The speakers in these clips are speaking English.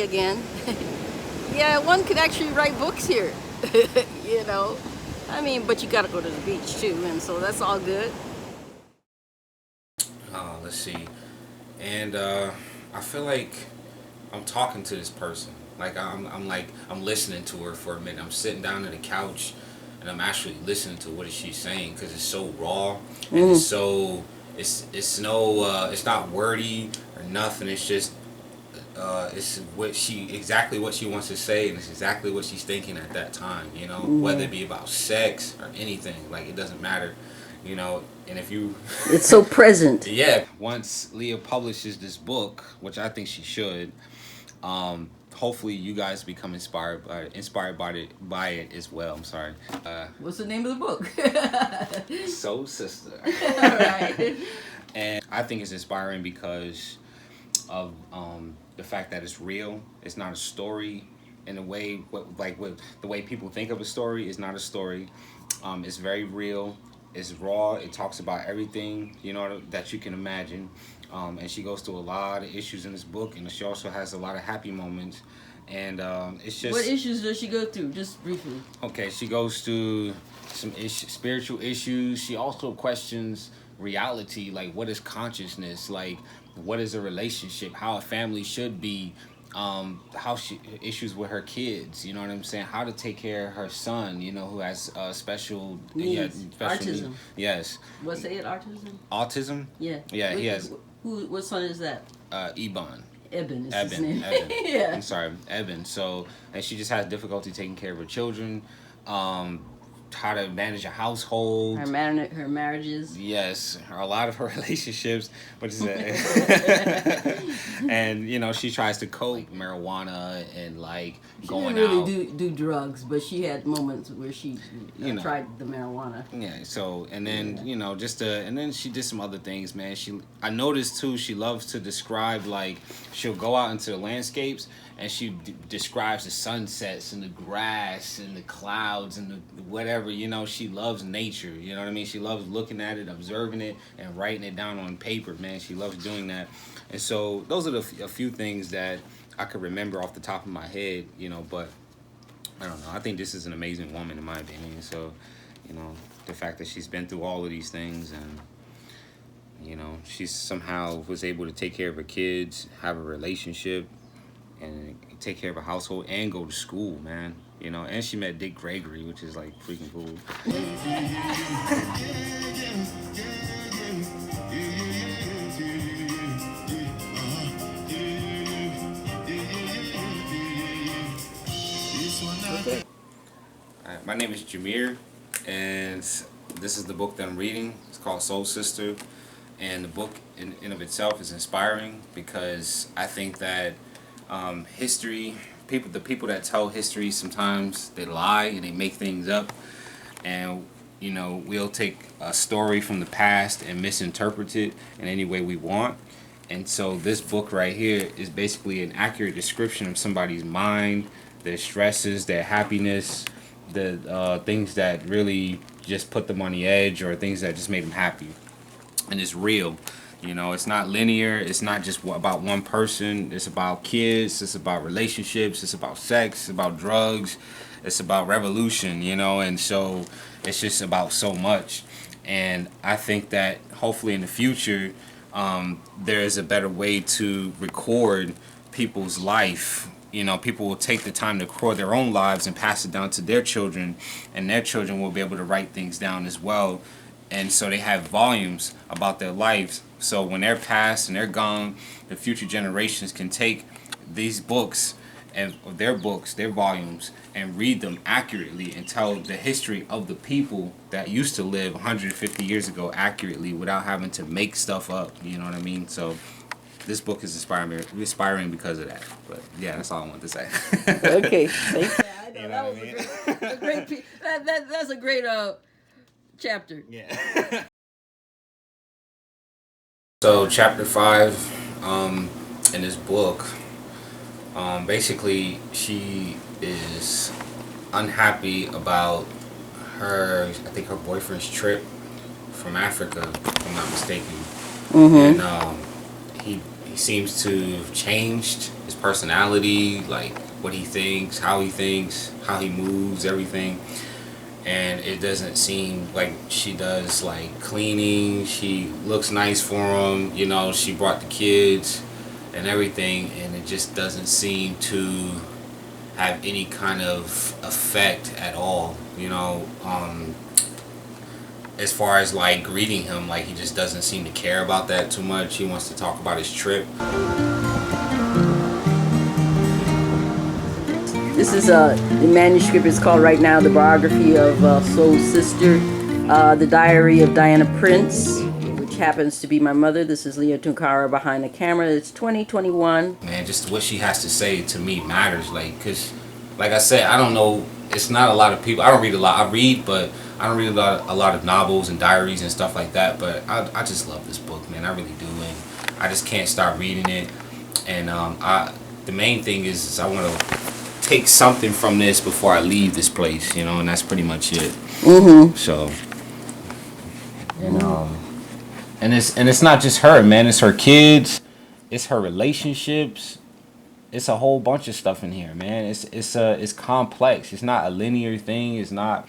again. Yeah, one could actually write books here. You know, I mean, but you got to go to the beach too, and so that's all good. Let's see. And I feel like I'm talking to this person. Like I'm listening to her for a minute. I'm sitting down on the couch, and I'm actually listening to what is she saying because it's so raw and it's so it's no it's not wordy or nothing. It's just it's what she exactly what she wants to say, and it's exactly what she's thinking at that time. You know, whether it be about sex or anything, like it doesn't matter. You know, and if you It's so present. yeah, once Leah publishes this book, which I think she should, hopefully you guys become inspired by it as well. I'm sorry. What's the name of the book? Soul Sister. Right. And I think it's inspiring because of the fact that it's real. It's not a story in a way what the way people think of a story is not a story. It's very real. It's raw. It talks about everything that you can imagine. And she goes through a lot of issues in this book, and she also has a lot of happy moments. And it's just What issues does she go through? Just briefly. okay. She goes through some spiritual issues. She also questions reality, like what is consciousness, like what is a relationship, how a family should be, how she issues with her kids, you know what I'm saying, how to take care of her son, who has special Needs. special Autism. Yes. What's it? Autism. Autism. Yeah. Yeah, he has What son is that? Ebon. Eben is his name. Eben. Yeah. I'm sorry, Eben. So, and she just has difficulty taking care of her children, how to manage a household. Her marriages. Yes, a lot of her relationships. What is that? And she tries to cope marijuana and like She going didn't out. really do drugs, but she had moments where she tried the marijuana. Yeah. So and then and then she did some other things, man. I noticed too. She loves to describe, like she'll go out into the landscapes and she describes the sunsets and the grass and the clouds and the whatever. She loves nature. You know what I mean? She loves looking at it, observing it, and writing it down on paper. Man, she loves doing that. And so those are a few things that I could remember off the top of my head. But I don't know. I think this is an amazing woman in my opinion. So, the fact that she's been through all of these things and she somehow was able to take care of her kids, have a relationship, and take care of a household and go to school, man. And she met Gregory, which is like freaking cool. Alright, my name is Jameer, and this is the book that I'm reading. It's called Soul Sister, and the book in of itself is inspiring because I think that history, the people that tell history, sometimes they lie and they make things up, and we'll take a story from the past and misinterpret it in any way we want. And so this book right here is basically an accurate description of somebody's mind, their stresses, their happiness, the things that really just put them on the edge or things that just made them happy. And it's real. It's not linear. It's not just about one person. It's about kids. It's about relationships. It's about sex. It's about drugs. It's about revolution, and so it's just about so much. And I think that hopefully in the future, there is a better way to record people's life. People will take the time to record their own lives and pass it down to their children, and their children will be able to write things down as well. And so they have volumes about their lives. So when they're passed and they're gone, the future generations can take these books and their volumes, and read them accurately and tell the history of the people that used to live 150 years ago accurately without having to make stuff up. You know what I mean? So this book is inspiring because of that. But yeah, that's all I want to say. Okay, thanks. I know, You know that what was I mean? a great that's a great chapter. Yeah. So chapter 5 in this book, basically she is unhappy about her boyfriend's trip from Africa, if I'm not mistaken. And he seems to have changed his personality, like what he thinks, how he moves, everything. And it doesn't seem like she does like cleaning. She looks nice for him, you know, she brought the kids and everything, and it just doesn't seem to have any kind of effect at all, you know. As far as like greeting him, like he just doesn't seem to care about that too much. He wants to talk about his trip. This is the manuscript is called right now The Biography of Soul Sister, The Diary of Dianna Prince, which happens to be my mother. This is Leah Tunkara behind the camera. It's 2021. Man, just what she has to say to me matters, like, cause like I said, I don't know, it's not a lot of people. I don't read a lot. I read, but I don't read a lot of novels and diaries and stuff like that. But I just love this book, man. I really do, and I just can't stop reading it. And the main thing is I want to take something from this before I leave this place, you know, and that's pretty much it. So, and it's not just her, man. It's her kids, it's her relationships. It's a whole bunch of stuff in here, man. It's complex. It's not a linear thing. It's not.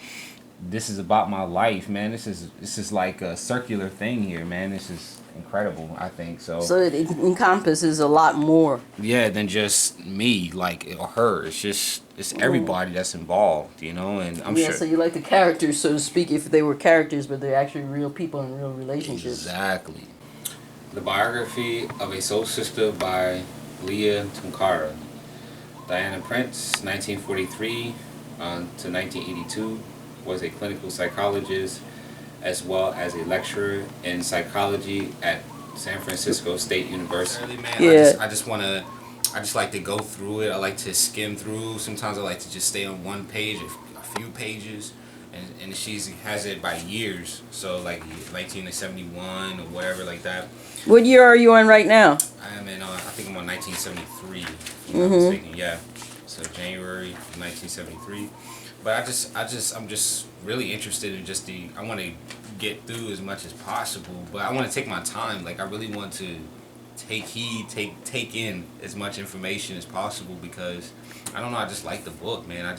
This is about my life, man. This is like a circular thing here, man. This is incredible, I think. So it encompasses a lot more. Yeah, than just me, like, or her. It's everybody that's involved, you know. And I'm sure. So you like the characters, so to speak, if they were characters, but they're actually real people in real relationships. Exactly. The Biography of a Soul Sister by Leah Tunkara. Dianna Prince, 1943 to 1982, was a clinical psychologist as well as a lecturer in psychology at San Francisco State University. Man, yeah. I just like to go through it. I like to skim through. Sometimes I like to just stay on one page, a few pages, and she has it by years. So like 1971 or whatever like that. What year are you on right now? I'm in. I think I'm on 1973. If I'm not mistaken. Yeah. So January 1973. But I'm just really interested in just I want to get through as much as possible. But I want to take my time. Like I really want to take in as much information as possible because I don't know. I just like the book, man. I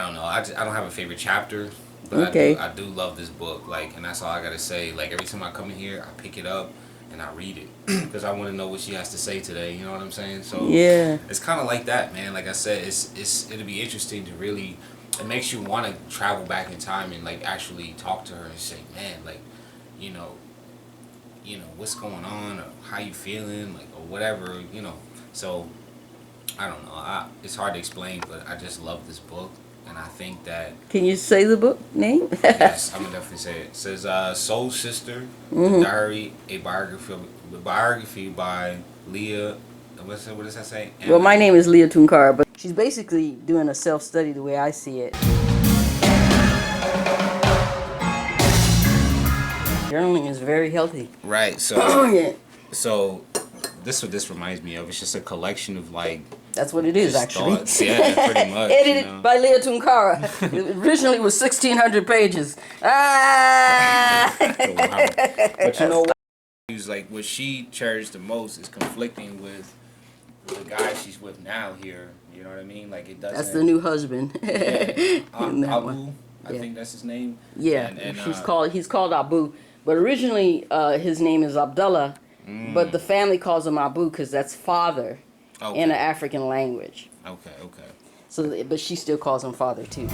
don't know. I don't have a favorite chapter. But okay. I do love this book, like, and that's all I gotta say. Like every time I come in here, I pick it up and I read it because I want to know what she has to say today. You know what I'm saying? So yeah, it's kind of like that, man. Like I said, it'll be interesting to really. It makes you want to travel back in time and like actually talk to her and say, man, like, you know, what's going on or how you feeling, like, or whatever, you know. So I don't know. It's hard to explain, but I just love this book. And I think that... Can you say the book name? Yes, I'm going to definitely say it. It says Soul Sister, The Diary, a biography by Leah... What does that say? Well, my name is Leah Tunkara, but she's basically doing a self-study the way I see it. Journaling is very healthy. Right, so... So, this is what this reminds me of. It's just a collection of, like... That's what it is, actually. Thoughts. Yeah, pretty much. Edited by Leah Tunkara. It originally was 1,600 pages. Ah! But you know what? Like, what she cherished the most is conflicting with the guy she's with now here. You know what I mean? Like, it doesn't... That's the new husband. Yeah. Abu, I think that's his name. Yeah, and he's called Abu. But originally, his name is Abdullah. But the family calls him Abu because that's father. Okay. In an African language. Okay. So, but she still calls him father too.